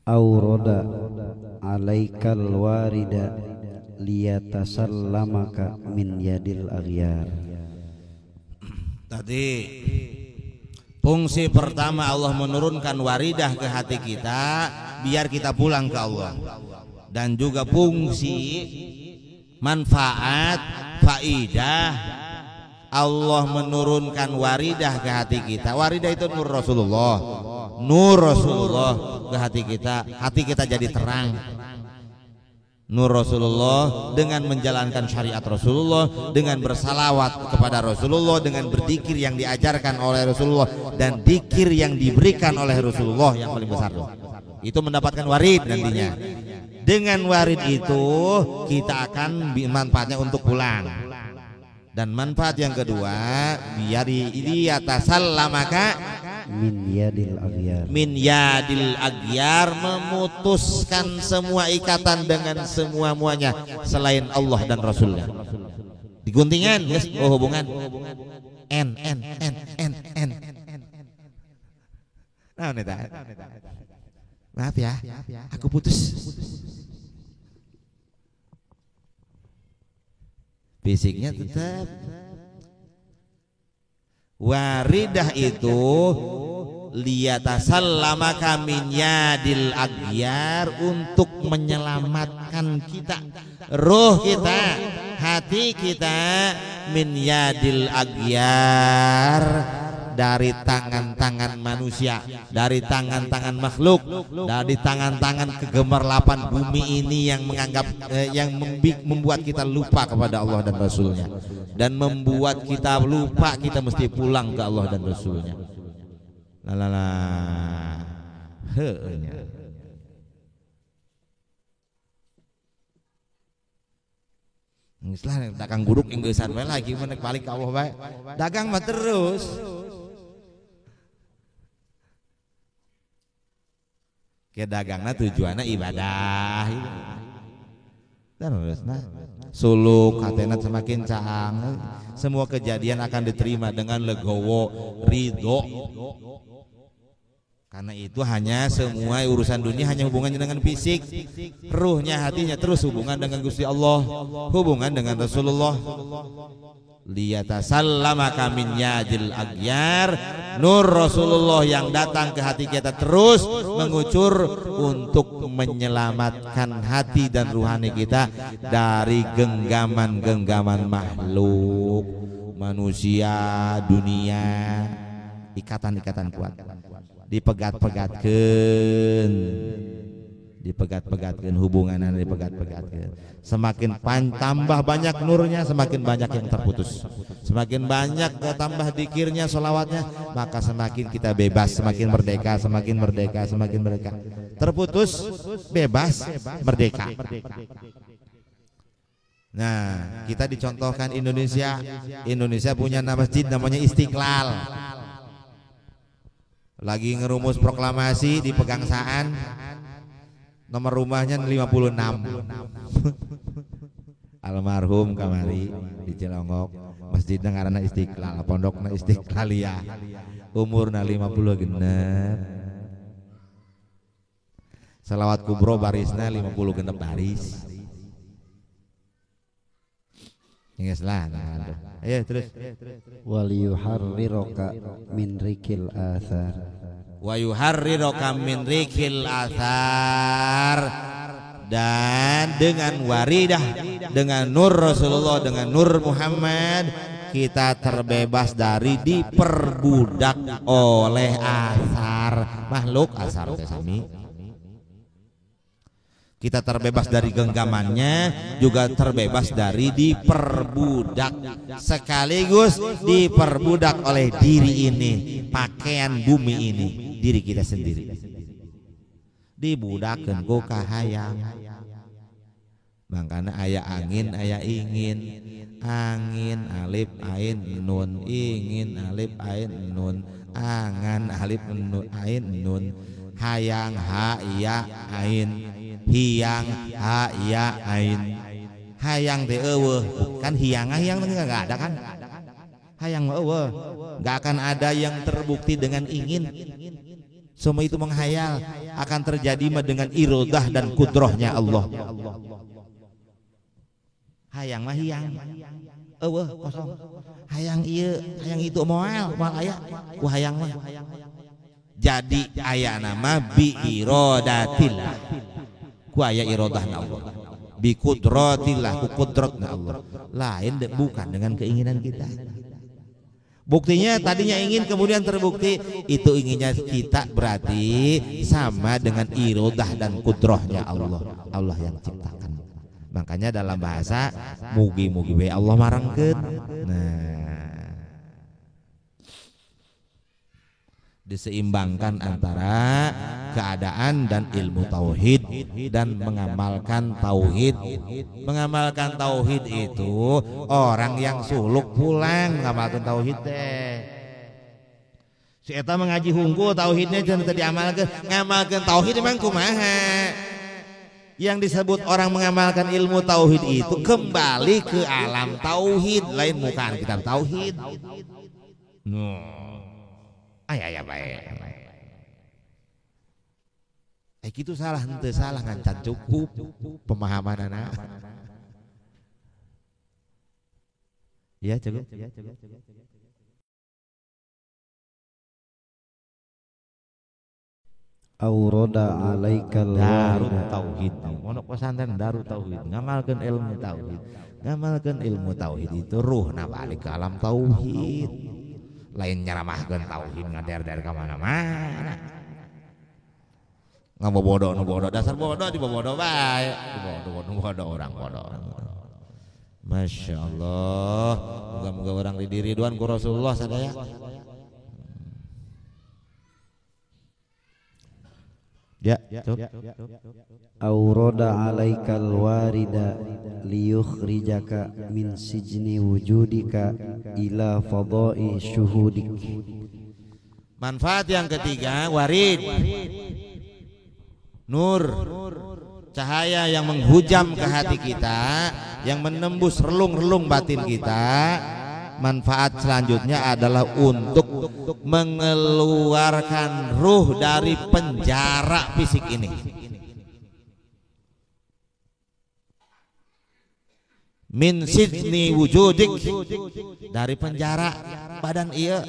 aurada alaikal warida liyatasallamaka min yadil aghyar. Tadi fungsi pertama Allah menurunkan waridah ke hati kita biar kita pulang ke Allah, dan juga fungsi manfaat faidah Allah menurunkan waridah ke hati kita. Waridah itu nur Rasulullah, nur Rasulullah ke hati kita jadi terang. Nur Rasulullah dengan menjalankan syariat Rasulullah, dengan bersalawat kepada Rasulullah, dengan berzikir yang diajarkan oleh Rasulullah dan zikir yang diberikan oleh Rasulullah yang paling besar itu mendapatkan warid nantinya. Dengan warid itu kita akan manfaatnya untuk pulang. Dan manfaat yang kedua biar liyatasallamaka min yadil aghyar, memutuskan semua ikatan dengan semua muanya selain Allah dan Rasulnya. Diguntingan yes, hubungan n. Nah, maaf ya, aku putus. Fisiknya tetap. Waridah itu liyatasallamaka min yadil aghyar, untuk menyelamatkan kita, ruh kita, hati kita, min yadil aghyar, dari tangan-tangan manusia, dari tangan-tangan makhluk, dari tangan-tangan kegemerlapan bumi ini yang menganggap membuat kita lupa kepada Allah dan Rasulnya, dan membuat kita lupa kita mesti pulang ke Allah dan Rasulnya. Lalala heunya. Ngislah dagang guruk ingeusan we lagi menek balik ka Allah bae. Dagang mah terus. Ke dagangna tujuanna ibadah. Terusna suluk hatena semakin caang, semua kejadian akan diterima dengan legowo, ridho. Karena itu hanya semua urusan dunia hanya hubungannya dengan fisik, ruhnya, hatinya terus hubungan dengan Gusti Allah, hubungan dengan Rasulullah. Liyatasallamaka min yadil aghyar, nur Rasulullah yang datang ke hati kita terus mengucur untuk menyelamatkan hati dan ruhani kita dari genggaman-genggaman makhluk, manusia, dunia, ikatan-ikatan kuat. Dipegat-pegatkan hubungan, dipegat-pegatkan. Semakin tambah banyak nurnya, semakin banyak yang terputus. Semakin banyak tambah dikirnya, sholawatnya, maka semakin kita bebas, semakin merdeka, semakin merdeka, semakin merdeka. Terputus, bebas, merdeka. Nah, kita dicontohkan Indonesia punya masjid namanya Istiqlal. Lagi ngerumus proklamasi di Pegangsaan, nomor rumahnya 56. Almarhum kamari di Cilongok, masjidna ngaranna Istiqlal, pondokna Istiqlaliyah, umurna 50 genep. Salawat kubro barisna 50 genep baris. Ingatlah, ayo terus. Wal yuharriroka min rikil athar, wa yuharriroka min rikil athar, dan dengan waridah, dengan nur Rasulullah, dengan nur Muhammad, kita terbebas dari diperbudak oleh asar makhluk. Asar sami, kita terbebas dari genggamannya, juga terbebas dari diperbudak, sekaligus diperbudak oleh diri ini, pakaian bumi ini, diri kita sendiri. Dibudakeun ku kahayang. Mangkana aya angin, aya ingin. Angin alif ain nun, ingin alif ain nun, angan alif nun ain nun, hayang ha ya ain, hiang ha ya ain. Hayang teh eueuh, kan hiang enggak ada kan? Hayang mah eueuh, enggak akan ada yang terbukti dengan ingin. Semua itu menghayal. akan terjadi dengan irodah dan kudrohnya Allah. Hayang mah hiang, kosong. Hayang iya, hayang itu moal aya, ku hayang mah. Jadi aya nama bi irodatillah, ku aya irodahna Allah. Bi kudratillah, ku kudratna Allah. Lain bukan dengan keinginan kita. Buktinya tadinya ingin kemudian terbukti itu inginnya kita berarti sama dengan irodah dan kudrohnya Allah. Allah yang ciptakan. Makanya dalam bahasa mugi-mugi we Allah marangkeun. Nah, diseimbangkan antara keadaan dan ilmu tauhid dan mengamalkan tauhid. Mengamalkan tauhid itu orang yang suluk pulang mengamalkan tauhid teh. Si eta mengaji hungkul tauhidnya jangan tadi amalkan, ngamalkan tauhid emang kumaha? Yang disebut orang mengamalkan ilmu tauhid itu kembali ke alam tauhid, lain bukan kitab tauhid. Aya baik. Gitu salah henteu salah ngancan cukup pemahamanana. Ya cukup. Auroda alaikal Darut tauhid, mondok pesantren darut tauhid, ngamalkeun ilmu tauhid. Ngamalkeun ilmu tauhid itu ruhna balik ke alam tauhid. Lain nyaramahkeun tauhid ngader-der ka mana-mana. Ngabobodo nu bodoh, dasar bodoh dibobodo bae. Dibodoh orang bodoh. Masya Allah, moga-moga orang diri ridwan ku Rasulullah sadaya. Ya, Auroda alaikal warida liyukhrijaka min sijni wujudika ila fadai syuhudik. Manfaat yang ketiga, warid, nur, cahaya yang menghujam ke hati kita, yang menembus relung-relung batin kita. Manfaat selanjutnya adalah untuk mengeluarkan ruh dari penjara fisik ini. Min sijni wujudik, dari penjara badan iya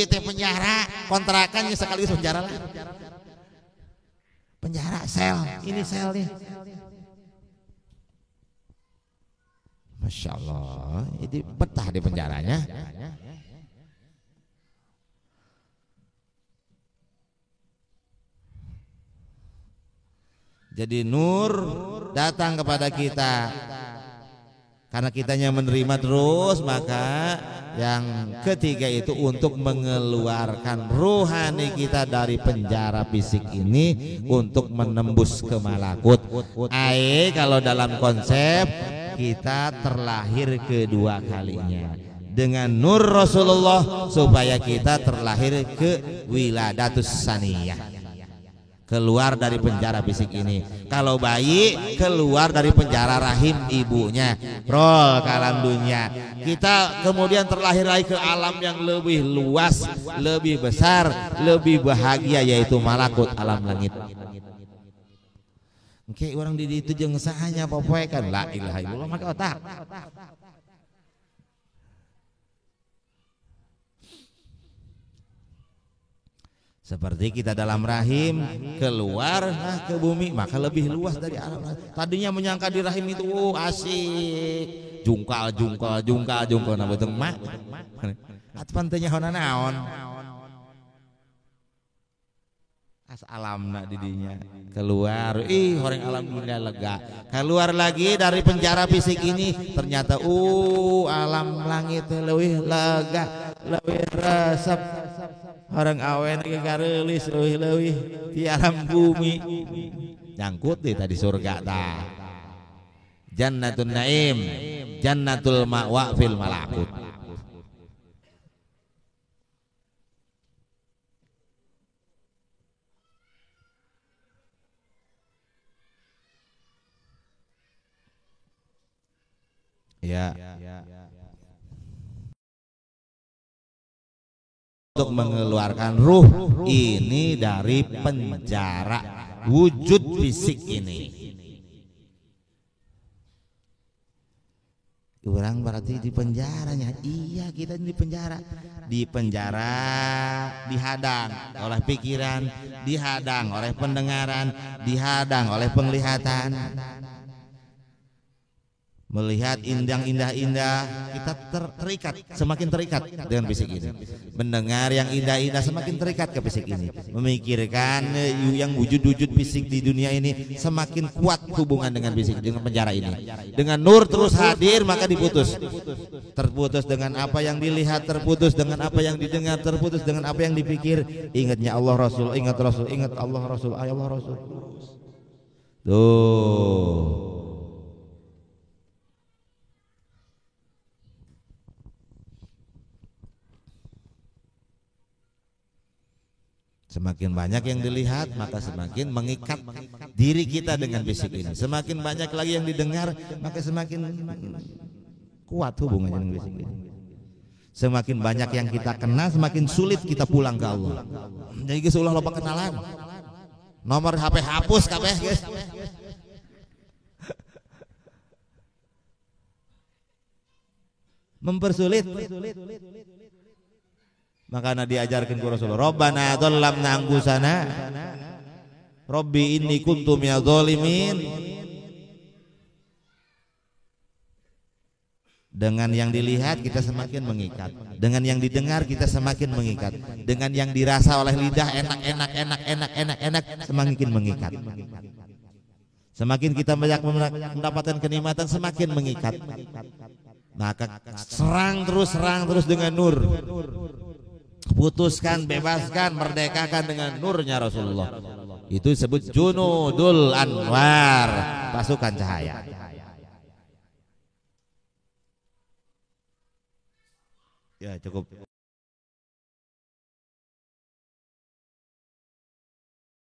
teh penjara, kontrakannya sekaligus penjara lah. Penjara sel, ini selnya. Masya Allah, ini betah di penjaranya. Jadi nur datang kepada kita karena kitanya menerima terus, maka yang ketiga itu untuk mengeluarkan rohani kita dari penjara fisik ini untuk menembus ke malakut. Kalau dalam konsep kita terlahir kedua kalinya dengan nur Rasulullah supaya kita terlahir ke wiladatus saniyah, keluar dari penjara fisik ini. Kalau bayi keluar dari penjara rahim ibunya, roll ke alam dunia. Kita kemudian terlahir lagi ke alam yang lebih luas, lebih besar, lebih bahagia, yaitu malakut, alam langit. Oke, orang di itu jeung sahanya popoe kan la ilaha illallah make otak. Seperti kita dalam rahim keluar ke bumi, maka lebih luas dari alam. Tadinya menyangka di rahim itu asik, jungkal na beuteung mak. Atpan teh nyaho naon. As alamna didinya keluar, horeng alam dunia lega. Keluar lagi dari penjara fisik ini, ternyata alam langit leuwih lega, leuwih resep. Orang awen ge gareulis leuwih di alam bumi. Nyangkut di tadi surga tah. Jannatul Naim, Jannatul Ma'wa fil Malakut. Ya. Untuk mengeluarkan ruh ini dari penjara wujud fisik ini. Orang berarti di penjaranya. Iya, kita di penjara. Di penjara dihadang oleh pikiran, dihadang oleh pendengaran, dihadang oleh penglihatan. Melihat indah-indah, kita terikat, semakin terikat dengan fisik ini. Mendengar yang indah-indah, semakin terikat ke fisik ini. Memikirkan yang wujud-wujud fisik di dunia ini, semakin kuat hubungan dengan fisik, dengan penjara ini. Dengan nur terus hadir, maka diputus. Terputus dengan apa yang dilihat, terputus dengan apa yang didengar, terputus dengan apa yang dipikir. Ingatnya Allah Rasul, ingat Rasul, ingat Allah Rasul, Allah Rasul. Tuh. Semakin banyak yang dilihat, maka semakin mengikat diri kita dengan fisik ini. Semakin banyak lagi yang didengar, maka semakin kuat hubungannya dengan fisik ini. Semakin banyak yang kita kenal, semakin sulit kita pulang ke Allah. Jadi guys, ulah loba kenalan. Nomor HP hapus kabeh guys. Mempersulit. Makanya diajarkan ke Rasulullah, Rabbana dhallamna anfusana Rabbi inni kuntu minadh dhalimin. Dengan yang dilihat kita semakin mengikat, dengan yang didengar kita semakin mengikat, dengan yang dirasa oleh lidah enak semakin mengikat. Semakin kita banyak mendapatkan kenikmatan semakin mengikat. Maka serang terus dengan nur. Putuskan, bebaskan, merdekakan dengan nurnya Rasulullah. Itu disebut junudul anwar, pasukan cahaya. Ya cukup.